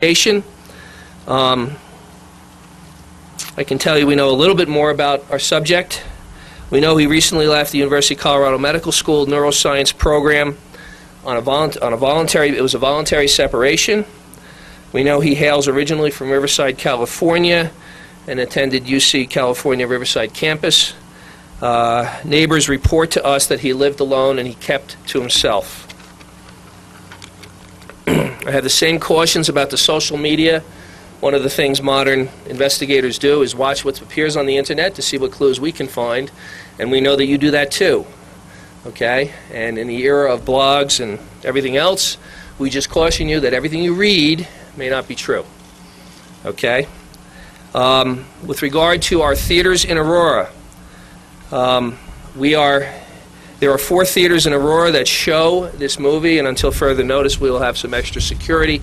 I can tell you we know a little bit more about our subject. We know he recently left the University of Colorado Medical School neuroscience program on a voluntary separation. We know he hails originally from Riverside, California, and attended UC California Riverside campus. Neighbors report to us that he lived alone and he kept to himself. I have the same cautions about the social media. One of the things modern investigators do is watch what appears on the internet to see what clues we can find, and we know that you do that too. Okay? And in the era of blogs and everything else, we just caution you that everything you read may not be true. Okay? With regard to our theaters in Aurora, there are 4 theaters in Aurora that show this movie, and until further notice, we will have some extra security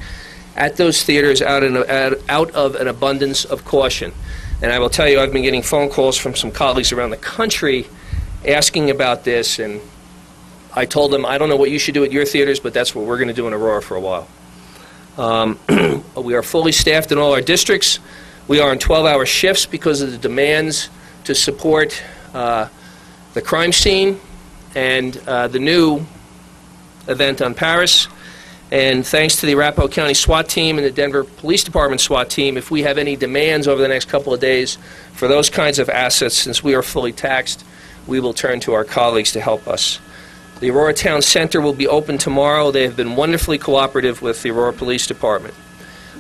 at those theaters out of an abundance of caution. And I will tell you, I've been getting phone calls from some colleagues around the country asking about this, and I told them, I don't know what you should do at your theaters, but that's what we're going to do in Aurora for a while. We are fully staffed in all our districts. We are on 12-hour shifts because of the demands to support the crime scene and the new event on Paris. And thanks to the Arapahoe County SWAT team and the Denver Police Department SWAT team, if we have any demands over the next couple of days for those kinds of assets, since we are fully taxed, we will turn to our colleagues to help us. The Aurora Town Center will be open tomorrow. They have been wonderfully cooperative with the Aurora Police Department.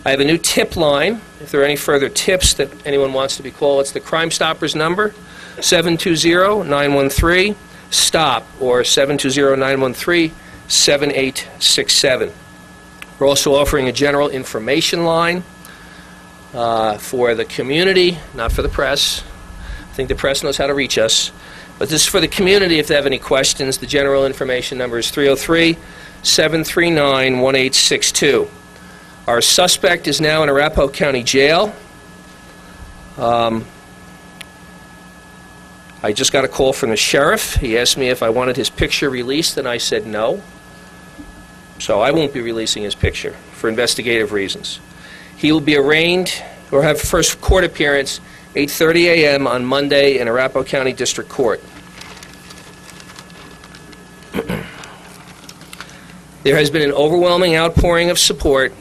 I have a new tip line. If there are any further tips that anyone wants to be called, it's the Crime Stoppers number, 720-913-STOP, or 720-913-7867. We're also offering a general information line for the community, not for the press. I think the press knows how to reach us. But this is for the community if they have any questions. The general information number is 303-739-1862. Our suspect is now in Arapahoe County Jail. I just got a call from the sheriff. He asked me if I wanted his picture released, and I said no. So I won't be releasing his picture for investigative reasons. He will be arraigned or have first court appearance 8:30 a.m. on Monday in Arapahoe County District Court. There has been an overwhelming outpouring of support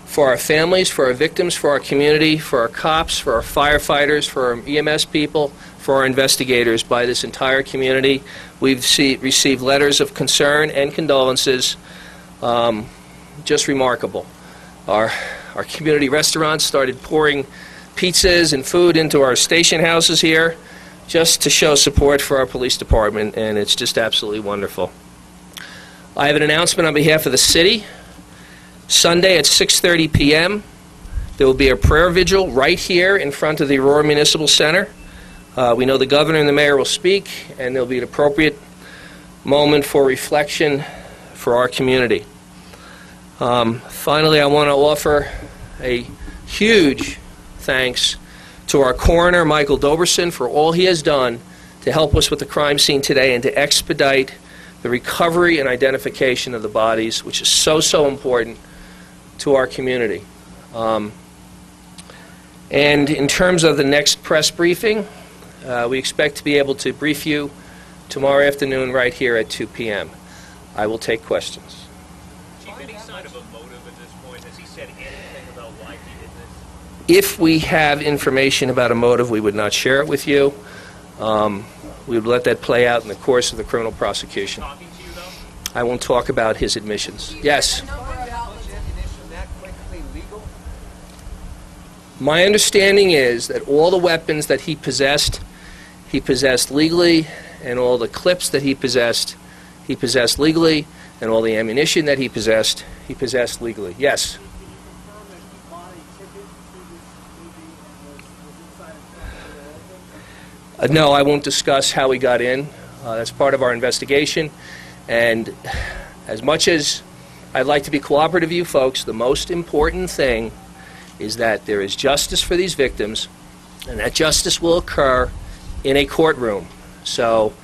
for our families, for our victims, for our community, for our cops, for our firefighters, for our EMS people, for our investigators by this entire community. We've received letters of concern and condolences. Just remarkable. Our community restaurants started pouring pizzas and food into our station houses here just to show support for our police department, and it's just absolutely wonderful. I have an announcement on behalf of the city. Sunday at 6:30 p.m. there will be a prayer vigil right here in front of the Aurora Municipal Center. We know the governor and the mayor will speak, and there will be an appropriate moment for reflection for our community. Finally, I want to offer a huge thanks to our coroner, Michael Doberson, for all he has done to help us with the crime scene today and to expedite the recovery and identification of the bodies, which is so, so important to our community. And in terms of the next press briefing, we expect to be able to brief you tomorrow afternoon right here at 2 p.m. I will take questions. Chief, any sign of a motive at this point? Has he said anything about why he did this? If we have information about a motive, we would not share it with you. We would let that play out in the course of the criminal prosecution. Talking to you, though? I won't talk about his admissions. Yes? My understanding is that all the weapons that he possessed legally, and all the clips that he possessed legally, and all the ammunition that he possessed legally. Yes? No, I won't discuss how he got in. That's part of our investigation. And as much as I'd like to be cooperative with you folks, the most important thing is that there is justice for these victims, and that justice will occur in a courtroom. So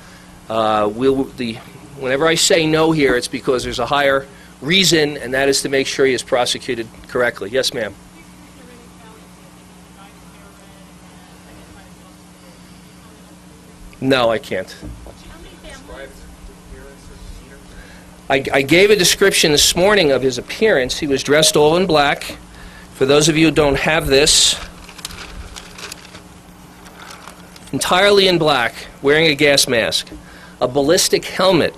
whenever I say no here, it's because there's a higher reason, and that is to make sure he is prosecuted correctly. Yes, ma'am. No, I can't. I gave a description this morning of his appearance. He was dressed all in black. For those of you who don't have this, entirely in black, wearing a gas mask, a ballistic helmet,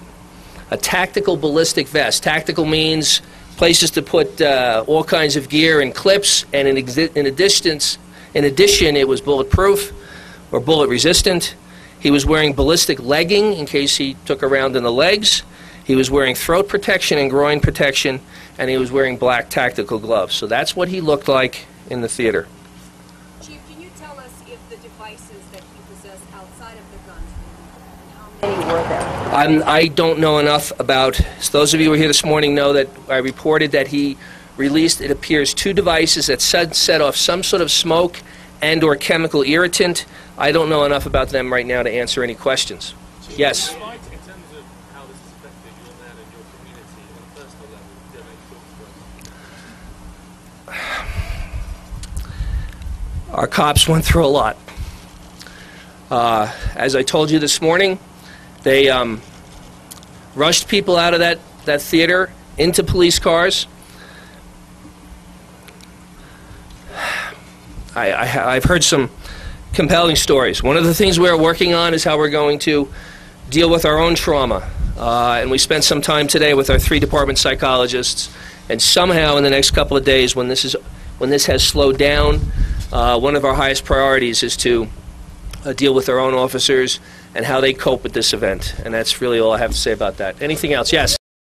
a tactical ballistic vest. Tactical means places to put all kinds of gear and clips, and in addition, it was bulletproof or bullet resistant. He was wearing ballistic legging in case he took a round in the legs. He was wearing throat protection and groin protection, and he was wearing black tactical gloves. So that's what he looked like in the theater. Chief, can you tell us if the devices that he possessed outside of the guns, how many were there? I don't know enough about, so those of you who were here this morning know that I reported that he released, it appears, 2 devices that set off some sort of smoke and or chemical irritant. I don't know enough about them right now to answer any questions. Yes? In terms of how this has affected your man and your community on a personal level, do you have any thoughts for us? Our cops went through a lot. As I told you this morning, they rushed people out of that theater into police cars. I've heard some compelling stories. One of the things we're working on is how we're going to deal with our own trauma. And we spent some time today with our 3 department psychologists, and somehow in the next couple of days, when this has slowed down, one of our highest priorities is to deal with our own officers and how they cope with this event. And that's really all I have to say about that. Anything else? Yes?